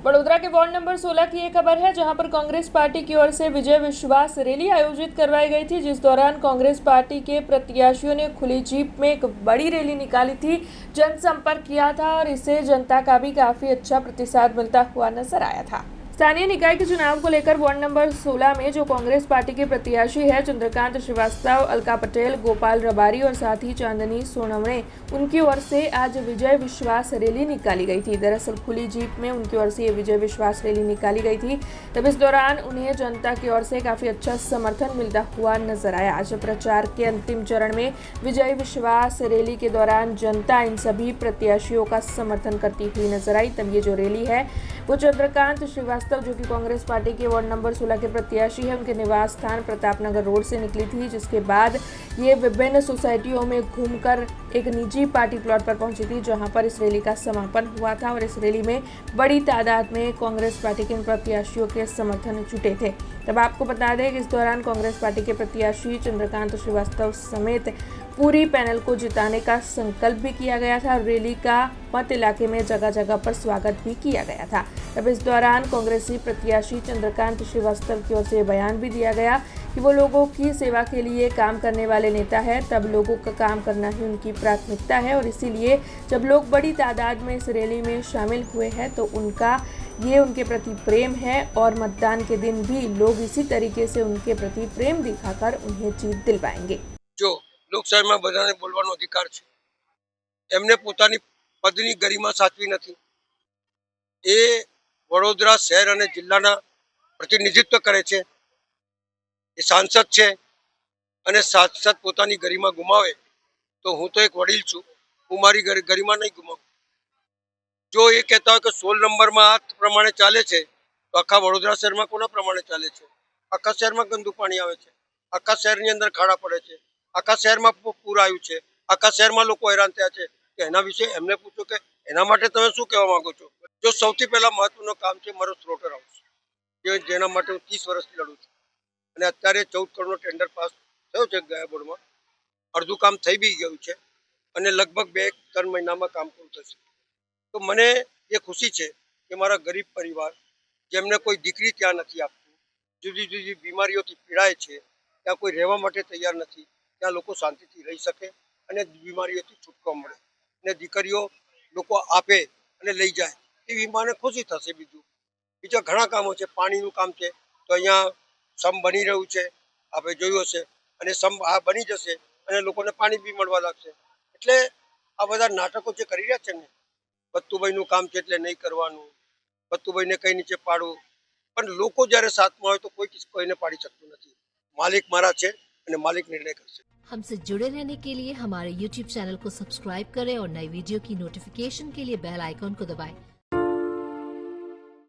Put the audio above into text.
वडोदरा के ward number 16 की एक खबर है, जहां पर कांग्रेस पार्टी की ओर से विजय विश्वास रैली आयोजित करवाई गई थी, जिस दौरान कांग्रेस पार्टी के प्रत्याशियों ने खुली जीप में एक बड़ी रैली निकाली थी, जनसंपर्क किया था और इसे जनता का भी काफी अच्छा प्रतिसाद मिलता हुआ नजर आया था। स्थानीय निकाय के चुनाव को लेकर वार्ड नंबर 16 में जो कांग्रेस पार्टी के प्रत्याशी है चंद्रकांत श्रीवास्तव, अलका पटेल, गोपाल रबारी और साथ ही चांदनी सोनवणे, उनकी ओर से आज विजय विश्वास रैली निकाली गई थी। दरअसल खुली जीप में उनकी ओर से ये विजय विश्वास रैली निकाली गई थी। तब इस दौरान उन्हें जनता की ओर से काफी अच्छा समर्थन मिलता हुआ नजर आया। आज प्रचार के अंतिम चरण में विजय विश्वास रैली के दौरान जनता इन सभी प्रत्याशियों का समर्थन करती हुई नजर आई। तब ये जो रैली है वो चंद्रकांत श्रीवास्तव, जो कि कांग्रेस पार्टी के वार्ड नंबर 16 के प्रत्याशी है, उनके निवास स्थान प्रतापनगर रोड से निकली थी, जिसके बाद ये विभिन्न सोसाइटियों में घूमकर एक निजी पार्टी प्लॉट पर पहुंची थी, जहां पर इस रैली का समापन हुआ था और इस रैली में बड़ी तादाद में कांग्रेस पार्टी के प्रत्याशियों के समर्थन जुटे थे। तब आपको बता दें कि इस दौरान कांग्रेस पार्टी के प्रत्याशी चंद्रकांत श्रीवास्तव समेत पूरी पैनल को जिताने का संकल्प भी किया गया था। रैली का मत इलाके में जगह जगह पर स्वागत भी किया गया था। तब इस दौरान कांग्रेसी प्रत्याशी चंद्रकांत श्रीवास्तव की ओर से बयान भी दिया गया कि वो लोगों की सेवा के लिए काम करने वाले नेता है। तब लोगों का काम करना ही उनकी प्राथमिकता है और इसीलिए जब लोग बड़ी तादाद में इस रैली में शामिल हुए हैं तो ये उनके प्रति प्रेम है और मतदान के दिन भी लोग इसी तरीके से उनके प्रति प्रेम दिखाकर उन्हें जीत दिलवाएंगे। जो લોકશાહીમાં બધાને બોલવાનો અધિકાર છે, એમને પોતાની પદની ગરિમા સાચવી નથી। એ વડોદરા શહેર અને જિલ્લાના પ્રતિનિધિત્વ કરે છે, એ સાંસદ છે અને સાંસદ પોતાની ગરિમા ગુમાવે તો હું તો એક વડીલ છું, હું મારી ગરિમા નહીં ગુમાવું। જો એ કહેતા હોય કે 16 નંબરમાં આ પ્રમાણે ચાલે છે તો આખા વડોદરા શહેરમાં કોના પ્રમાણે ચાલે છે? આખા શહેરમાં ગંદુ પાણી આવે છે, આખા શહેરની અંદર ખાડા પડે છે, આખા શહેરમાં પૂર આવ્યું છે, આખા શહેરમાં લોકો હેરાન થયા છે। કે એના વિશે એમને પૂછો કે એના માટે તમે શું કહેવા માંગો છો? જો સૌથી પહેલા મહત્વનું કામ છે મારો સ્લોટર હાઉસ, જેના માટે હું 30 વર્ષથી લડું છું અને અત્યારે 14 કરોડનો ટેન્ડર પાસ થયો છે ગયા બોર્ડમાં। અડધું કામ થઈ બી ગયું છે અને લગભગ 2-3 મહિનામાં કામ પૂરું થશે। તો મને એ ખુશી છે કે મારા ગરીબ પરિવાર, જેમને કોઈ દીકરી ત્યાં નથી આપતું, જુદી જુદી બીમારીઓથી પીડાય છે, ત્યાં કોઈ રહેવા માટે તૈયાર નથી, ત્યાં લોકો શાંતિથી રહી શકે અને બીમારીઓથી છૂટકો મળે અને દીકરીઓ લોકો આપે અને લઈ જાય એવી માને ખુશી થશે। બીજા ઘણા કામો છે, પાણીનું કામ છે તો અહીંયા સમ બની રહ્યું છે, આપણે જોયું હશે, અને સમ આ બની જશે અને લોકોને પાણી બી મળવા લાગશે। એટલે આ બધા નાટકો જે કરી રહ્યા છે ને, બત્તુભાઈનું કામ છે એટલે નહીં કરવાનું, બત્તુભાઈને કઈ નીચે પાડવું, પણ લોકો જ્યારે સાથમાં હોય તો કોઈને પાડી શકતું નથી। માલિક મારા છે અને मालिक निर्णय कर सकते। हमसे जुड़े रहने के लिए हमारे YouTube चैनल को सब्सक्राइब करें और नई वीडियो की नोटिफिकेशन के लिए बेल आइकॉन को दबाएं।